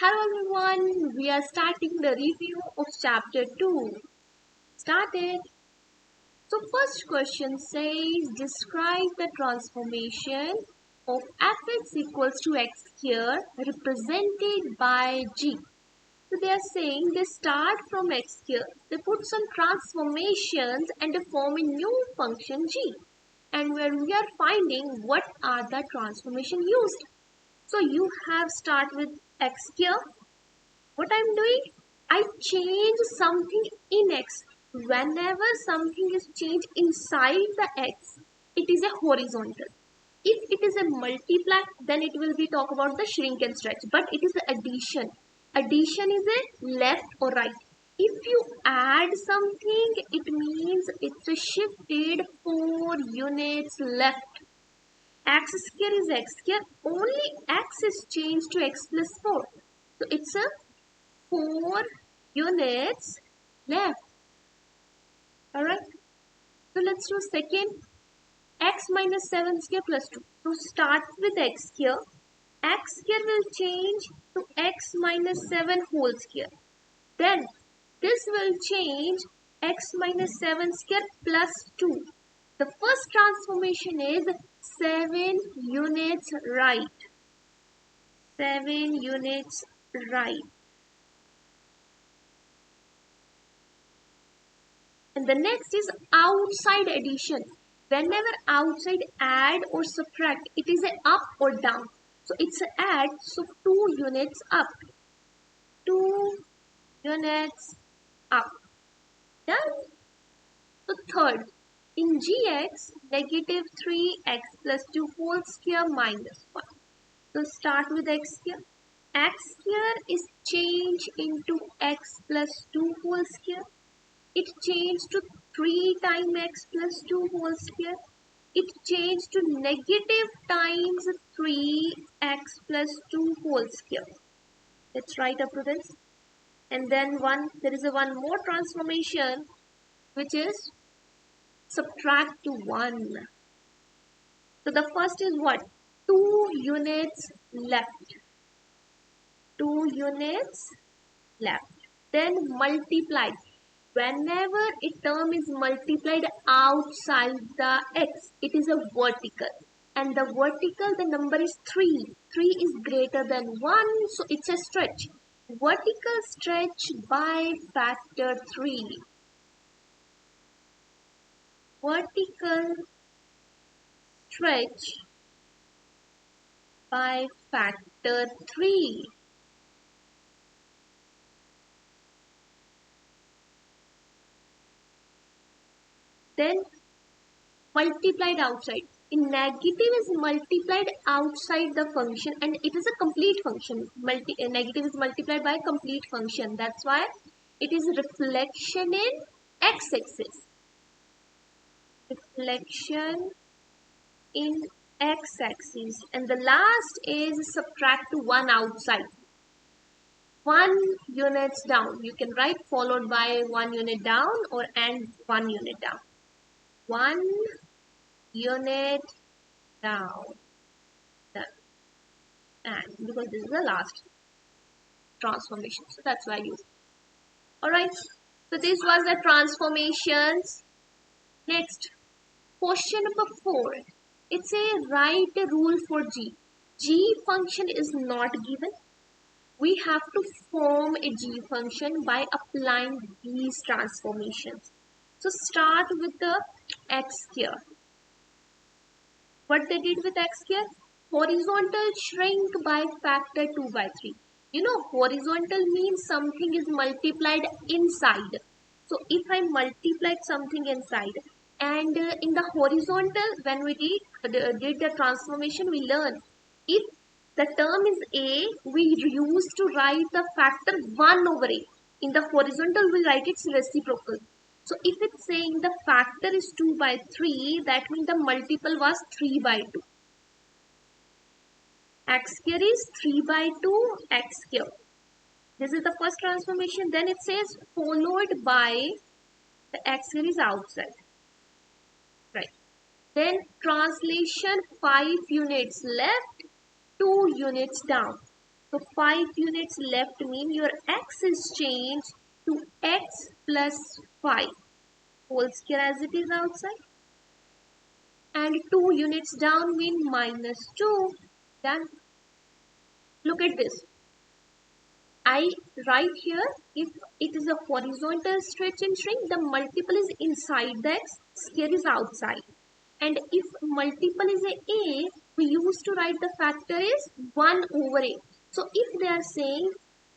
Hello everyone, we are starting the review of chapter 2. Started. So first question says describe the transformation of fx equals to x here represented by g. So they are saying they start from x here, they put some transformations and they form a new function g. And where we are finding what are the transformation used. So you have start with x here. What I'm doing, I change something in x. Whenever something is changed inside the x, it is a horizontal. If it is a multiply, then it will be talk about the shrink and stretch. But it is a addition. Addition is a left or right. If you add something, it means it's a shifted 4 units left. X square is x square. Only x is changed to x plus 4. So it's a 4 units left. Alright. So let's do second. X minus 7 square plus 2. So start with x here. X square will change to x minus 7 whole square. Then this will change x minus 7 square plus 2. The first transformation is 7 units right. 7 units right. And the next is outside addition. Whenever outside add or subtract, it is a up or down. So it's a add, so 2 units up. 2 units up. Done? So third, in gx, negative 3x plus 2 whole square minus 1. So start with x square. X square is changed into x plus 2 whole square. It changed to 3 times x plus 2 whole square. It changed to negative times 3x plus 2 whole square. Let's write up to this. And then there is one more transformation, which is subtract to 1. So the first is what? 2 units left. 2 units left. Then multiply. Whenever a term is multiplied outside the x, it is a vertical. And the vertical, the number is 3. 3 is greater than 1, so it's a stretch. Vertical stretch by factor 3. Vertical stretch by factor 3. Then multiplied outside. In negative is multiplied outside the function and it is a complete function. Negative is multiplied by a complete function. That's why it is reflection in x-axis. Reflection in x-axis. And the last is subtract to 1 outside. 1 units down. You can write followed by 1 unit down or and 1 unit down. 1 unit down. Done. And because this is the last transformation, so that's why I use it. Alright, so this was the transformations. Next, question number 4. It's a write a rule for g. G function is not given. We have to form a g function by applying these transformations. So start with the x here. What they did with x here? Horizontal shrink by factor 2 by 3. You know, horizontal means something is multiplied inside. So if I multiplied something inside and in the horizontal, when we did the transformation, we learned if the term is a, we used to write the factor 1 over a. In the horizontal, we write its reciprocal. So if it's saying the factor is 2 by 3, that means the multiple was 3 by 2. X square is 3 by 2 x square. This is the first transformation. Then it says followed by the x square is outside. Right. Then translation 5 units left, 2 units down. So 5 units left mean your x is changed to x plus 5 whole square as it is outside. And 2 units down mean minus 2. Then look at this. I write here, if it is a horizontal stretching string, the multiple is inside the x, square is outside. And if multiple is a, we used to write the factor is 1 over a. So if they are saying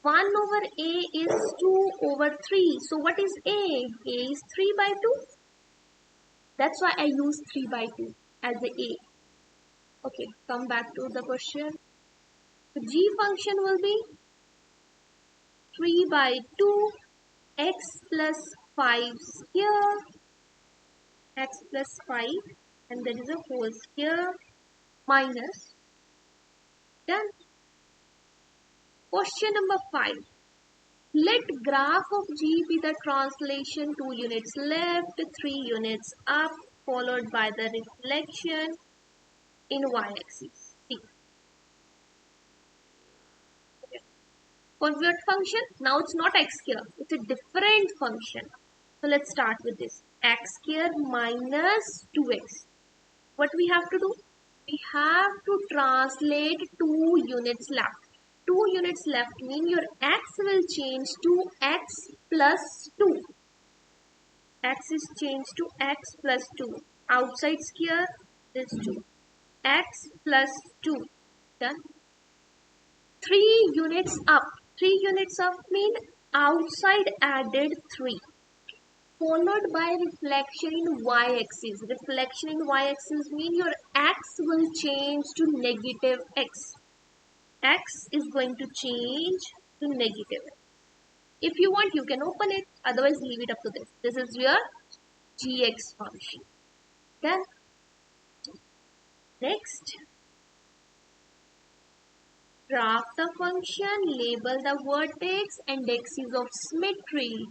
1 over a is 2 over 3, so what is a? A is 3 by 2. That's why I use 3 by 2 as the a. Okay, come back to the question. The g function will be 3 by 2 x plus 5 square, x plus 5, and there is a whole square minus. Done. Question number 5. Let graph of G be the translation 2 units left, 3 units up, followed by the reflection in y-axis. See. Okay. For what function? Now it's not x square. It's a different function. So let's start with this. X square minus 2x. What we have to do? We have to translate 2 units left. 2 units left mean your x will change to x plus 2. X is changed to x plus 2. Outside square is 2. X plus 2. Done. 3 units up. 3 units up mean outside added 3. Followed by reflection in y-axis. Reflection in y-axis mean your x will change to negative x. X is going to change to negative. If you want, you can open it. Otherwise, leave it up to this. This is your gx function. Then, next, graph the function, label the vertex and axis of symmetry.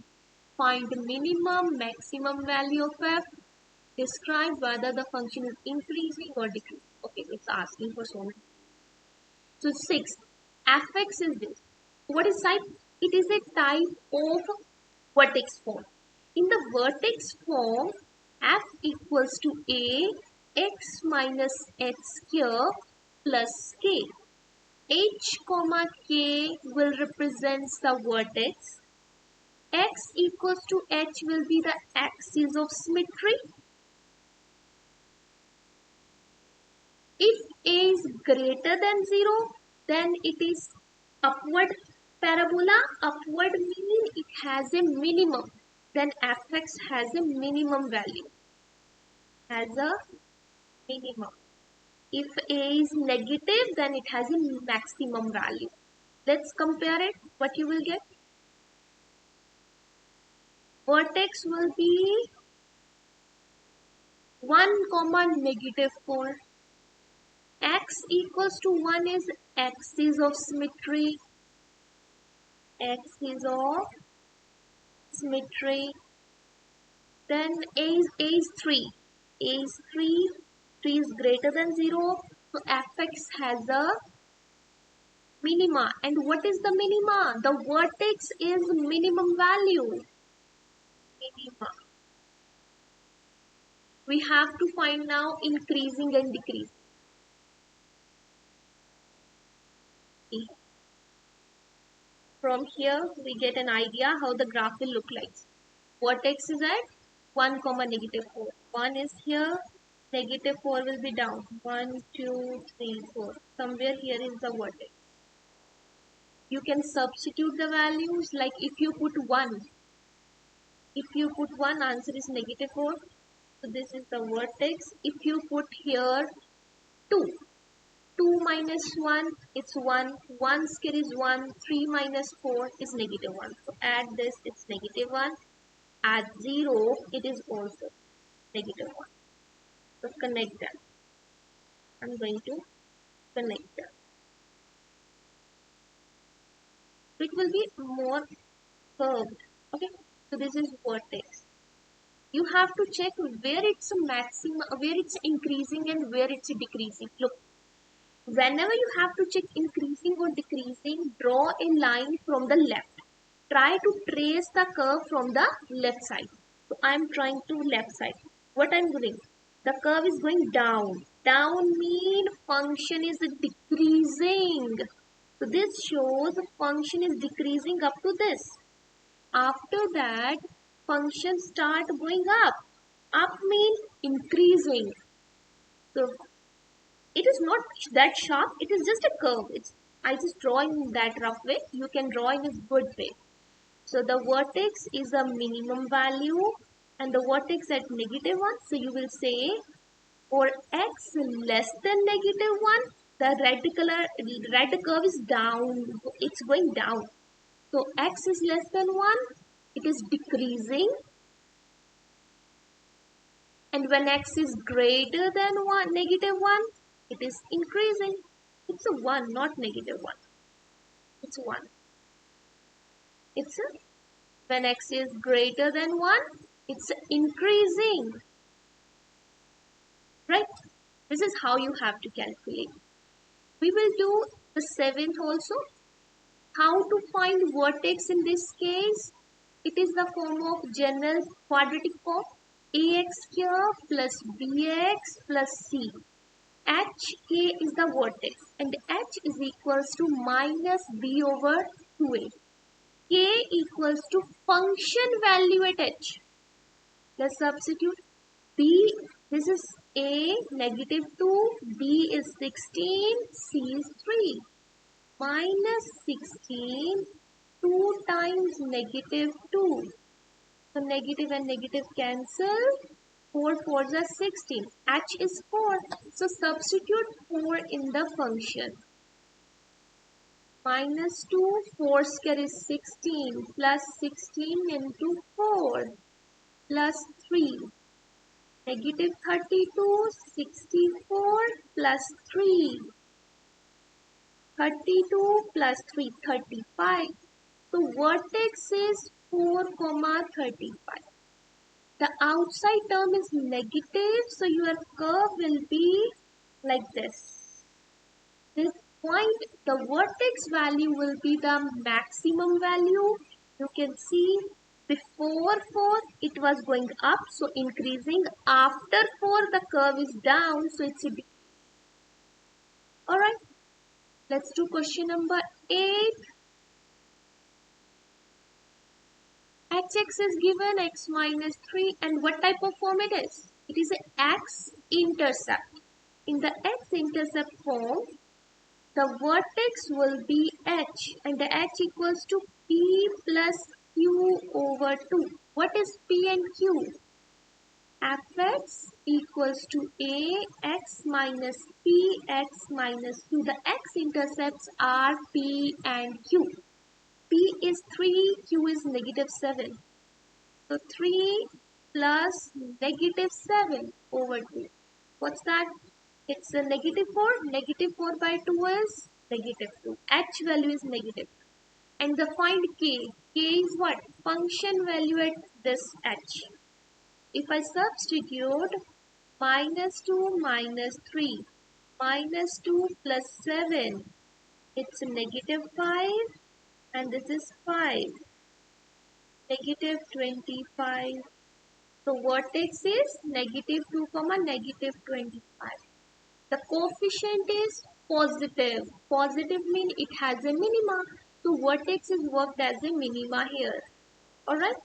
Find minimum, maximum value of f. Describe whether the function is increasing or decreasing. Okay, it's asking for so many. So 6. Fx is this. What is type? It is a type of vertex form. In the vertex form, f equals to a x minus h square plus k. H comma k will represent the vertex. X equals to h will be the axis of symmetry. If a is greater than 0, then it is upward parabola. Upward meaning it has a minimum. Then fx has a minimum value. Has a minimum. If a is negative, then it has a maximum value. Let's compare it. What you will get? Vertex will be 1 comma negative 4. X equals to 1 is axis of symmetry. Axis of symmetry. Then a is 3. A is 3. 3 is greater than 0. So fx has a minima. And what is the minima? The vertex is minimum value. Minima. We have to find now increasing and decreasing. From here, we get an idea how the graph will look like. Vertex is at 1 comma negative 4. 1 is here, negative 4 will be down. 1, 2, 3, 4. Somewhere here is the vertex. You can substitute the values, like if you put 1. If you put 1, answer is negative 4. So this is the vertex. If you put here 2. 2 minus 1, it's 1. 1 square is 1. 3 minus 4 is negative 1. So add this, it's negative 1. Add 0, it is also negative 1. So connect them. I'm going to connect them. It will be more curved. Okay, so this is vertex. You have to check where it's maximum, where it's increasing and where it's decreasing. Look, Whenever you have to check increasing or decreasing, draw a line from the left. Try to trace the curve from the left side. So I am trying to left side. What I am doing? The curve is going down. Down means function is decreasing. So this shows the function is decreasing up to this. After that, function start going up. Up means increasing. So it is not that sharp. It is just a curve. I just draw in that rough way. You can draw in a good way. So the vertex is a minimum value and the vertex at -1. So you will say for x less than -1, the red curve is down. It's going down. So x is less than 1, it is decreasing. And when x is greater than -1, it is increasing. It's a 1, not -1. It's 1. It's a, when x is greater than 1, it's increasing. Right? This is how you have to calculate. We will do the 7th also. How to find vertex in this case? It is the form of general quadratic form. Ax here plus bx plus c. Hk is the vertex and h is equals to minus b over 2a. K equals to function value at h. Let's substitute. B, this is a, -2, b is 16, c is 3. Minus 16, 2 times -2. So negative and negative cancel. 4 4s are 16. H is 4. So substitute 4 in the function. -2, 4 square is 16 plus 16 into 4 plus 3. -32, 64 plus 3. 32 plus 3, 35. So vertex is 4, 35. The outside term is negative, so your curve will be like this. This point, the vertex value will be the maximum value. You can see before 4 it was going up, so increasing. After 4 the curve is down, so it's a. Alright, let's do question number 8. Hx is given x minus 3 and what type of form it is? It is an x-intercept. In the x-intercept form, the vertex will be h and the h equals to p plus q over 2. What is p and q? Fx equals to a x minus p x minus q. The x-intercepts are p and q. P is 3, Q is -7. So 3 plus -7 over 2. What's that? It's a -4. -4 by 2 is -2. H value is negative. And the find K. K is what? Function value at this H. If I substitute -2 minus 3 -2 plus 7, it's -5. And this is 5, -25. So vertex is -2, -25. The coefficient is positive. Positive means it has a minima. So vertex is worked as a minima here. Alright.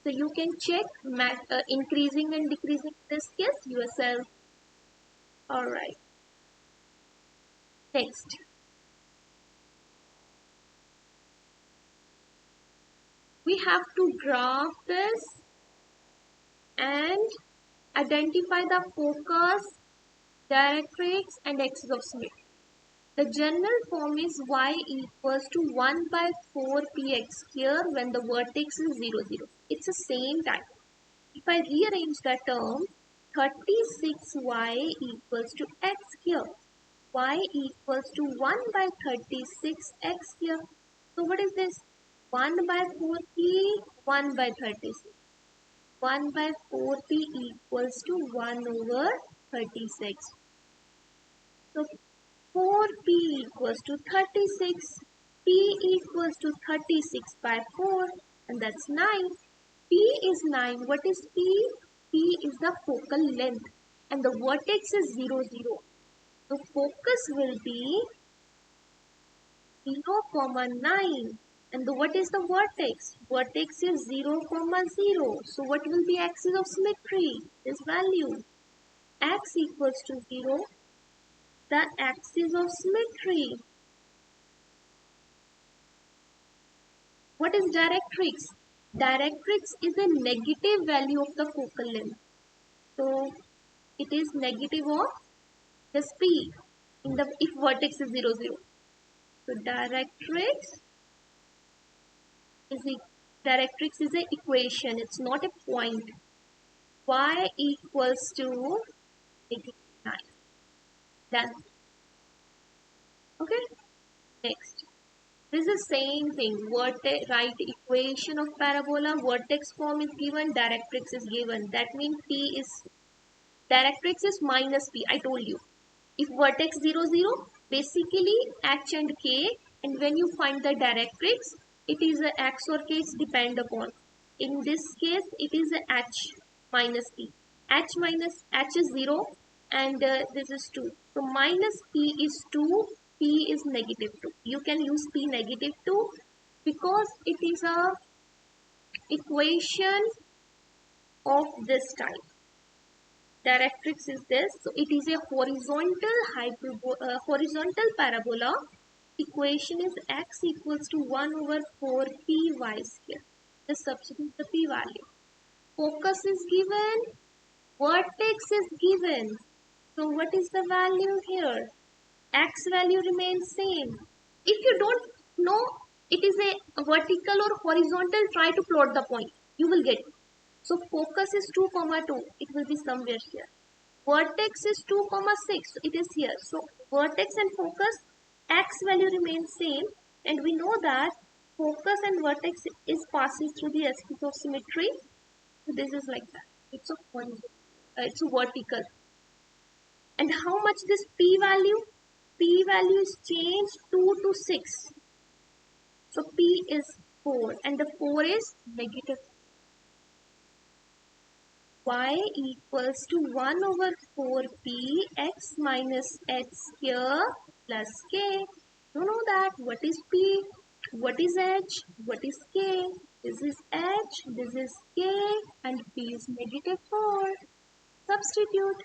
So you can check increasing and decreasing this case yourself. Alright. Next. We have to graph this and identify the focus, directrix and axis of symmetry. The general form is y equals to 1 by 4 px here when the vertex is 0, 0. It's the same type. If I rearrange the term, 36y equals to x here. Y equals to 1 by 36x here. So what is this? 1 by 4p, 1 by 36. 1 by 4p equals to 1 over 36. So 4p equals to 36. P equals to 36 by 4, and that's 9. P is 9. What is P? P is the focal length, and the vertex is 0, 0. So focus will be 0, 9. And what is the vertex? Vertex is 0, 0. So what will be axis of symmetry? This value. X equals to 0. The axis of symmetry. What is directrix? Directrix is a negative value of the focal length. So it is negative of the P in the if vertex is 0, 0. So directrix is an equation. It's not a point. Y equals to -9. Done. Okay. Next. This is the same thing. Right equation of parabola. Vertex form is given. Directrix is given. That means directrix is minus P. I told you. If vertex 0, 0, basically H and K, and when you find the directrix, it is a X or K, it's depend upon. In this case, it is a H minus P. H is 0, and this is 2. So minus P is 2, P is negative 2. You can use P negative 2 because it is a equation of this type. Directrix is this, so it is a horizontal parabola. Equation is x equals to 1 over 4 py square. Just substitute the p value. Focus is given, vertex is given. So what is the value here? X value remains same. If you don't know it is a vertical or horizontal, try to plot the point. You will get it. So focus is 2, 2. It will be somewhere here. Vertex is 2, 6. It is here. So vertex and focus, x value remains same. And we know that focus and vertex is passing through the axis of symmetry. So this is like that. It's a horizontal. It's a vertical. And how much this p value? P value is changed 2 to 6. So p is 4 and the 4 is negative. Y equals to 1 over 4p x minus h square plus k. You know that. What is p? What is h? What is k? This is h, this is k, and p is negative 4. Substitute.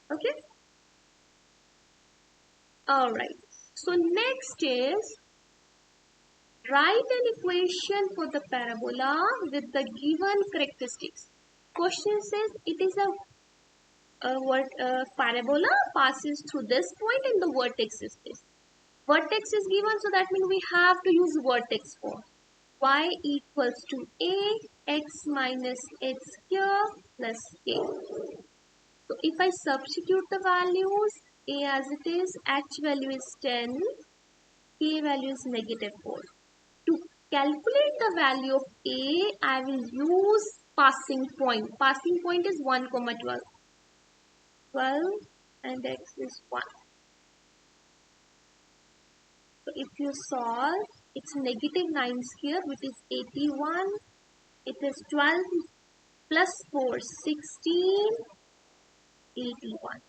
Okay? Alright. So next is write an equation for the parabola with the given characteristics. Question says it is a parabola passes through this point and the vertex is this. Vertex is given, so that means we have to use vertex form. Y equals to a x minus h square plus k. So if I substitute the values, a as it is, h value is 10, k value is negative 4. To calculate the value of a, I will use passing point. Passing point is 1, 12. 12 and x is 1. So if you solve, it's negative 9 square, which is 81. It is 12 plus 4, 16, 81.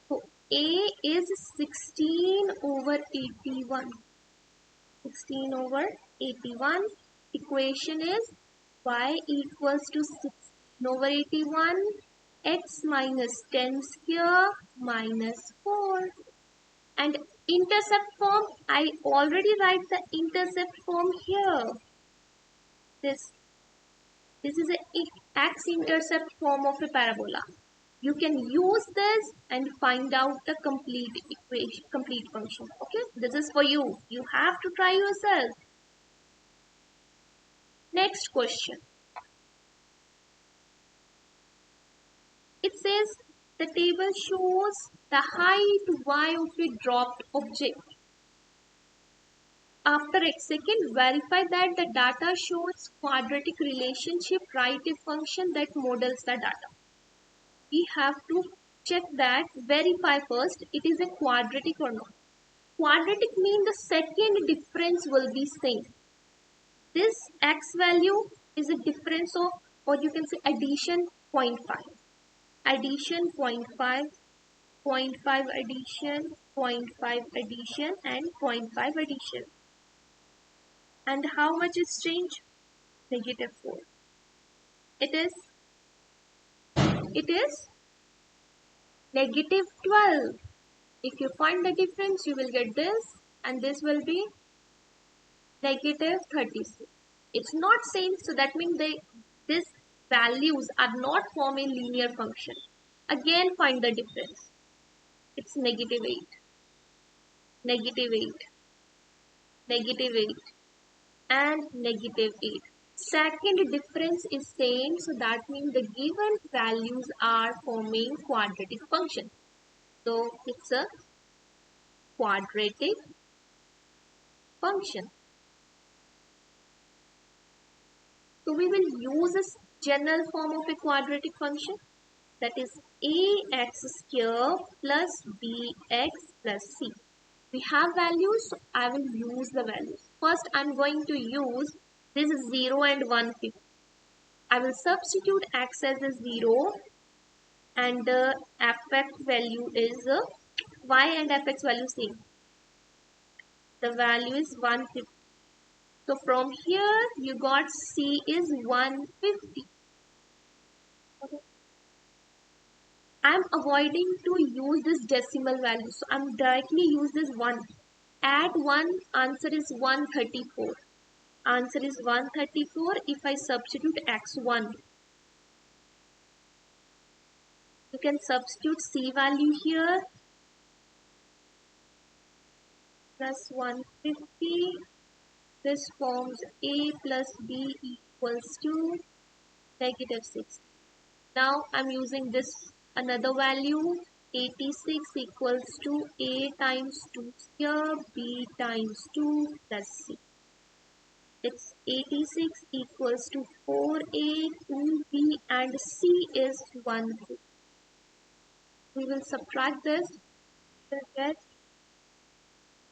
So a is 16 over 81. 16 over 81. Equation is y equals to 16 over 81, x minus 10 square minus 4. And intercept form, I already write the intercept form here. This is a x-intercept form of a parabola. You can use this and find out the complete equation, complete function. Okay, this is for you. You have to try yourself. Next question. It says the table shows the height y of a dropped object. After x second, verify that the data shows quadratic relationship. Write a function that models the data. We have to check that, verify first it is a quadratic or not. Quadratic means the second difference will be same. This x value is a difference of, or you can say addition 0.5. Addition 0.5, 0.5 addition, 0.5 addition and 0.5 addition. And how much is change? Negative 4. It is negative 12. If you find the difference, you will get this, and this will be negative 36. It's not same, so that means these values are not form a linear function. Again, find the difference. It's negative 8, negative 8, negative 8, and negative 8. Second difference is same, so that means the given values are forming quadratic function. So it's a quadratic function. So we will use a general form of a quadratic function, that is ax square plus bx plus c. We have values, so I will use the values. First, I am going to use this 0 and 150. I will substitute x as a 0 and the fx value is y and fx value same. The value is 150. So from here you got c is 150. Okay. I am avoiding to use this decimal value, so I am directly use this 1. Add 1, answer is 134. Answer is 134 if I substitute x1. You can substitute c value here. Plus 150. This forms a plus b equals to negative 6. Now I am using this another value. 86 equals to a times 2 square, b times 2 plus c. It's 86 equals to 4a, 2b and c is 150. We will subtract this. We will get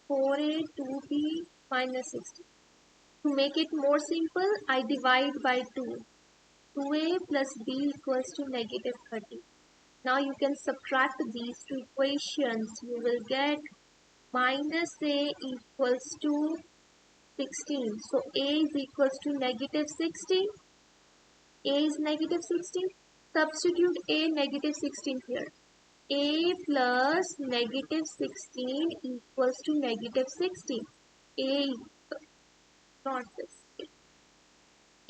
4a, 2b minus 60. To make it more simple, I divide by 2. 2a plus b equals to negative 30. Now you can subtract these two equations. You will get minus a equals to 16. So a is equals to negative 16. A is negative 16. Substitute a negative 16 here. A plus negative 16 equals to negative 16. A not this.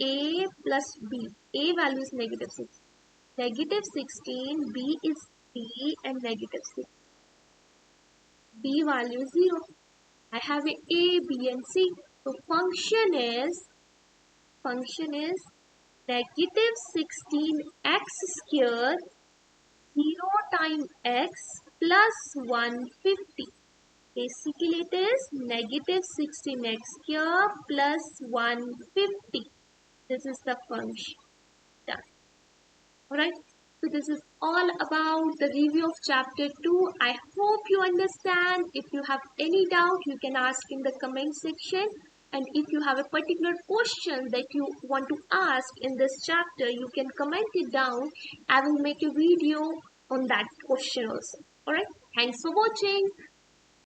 A plus b. A value is negative 6. Negative 16, b is 3 and negative 6. B value is 0. I have a, b and c. So function is negative 16x square 0 times x plus 150. Basically it is negative 16x square plus 150. This is the function. Done. Alright. So this is all about the review of chapter 2. I hope you understand. If you have any doubt, you can ask in the comment section. And if you have a particular question that you want to ask in this chapter, you can comment it down. I will make a video on that question also. Alright. Thanks for watching.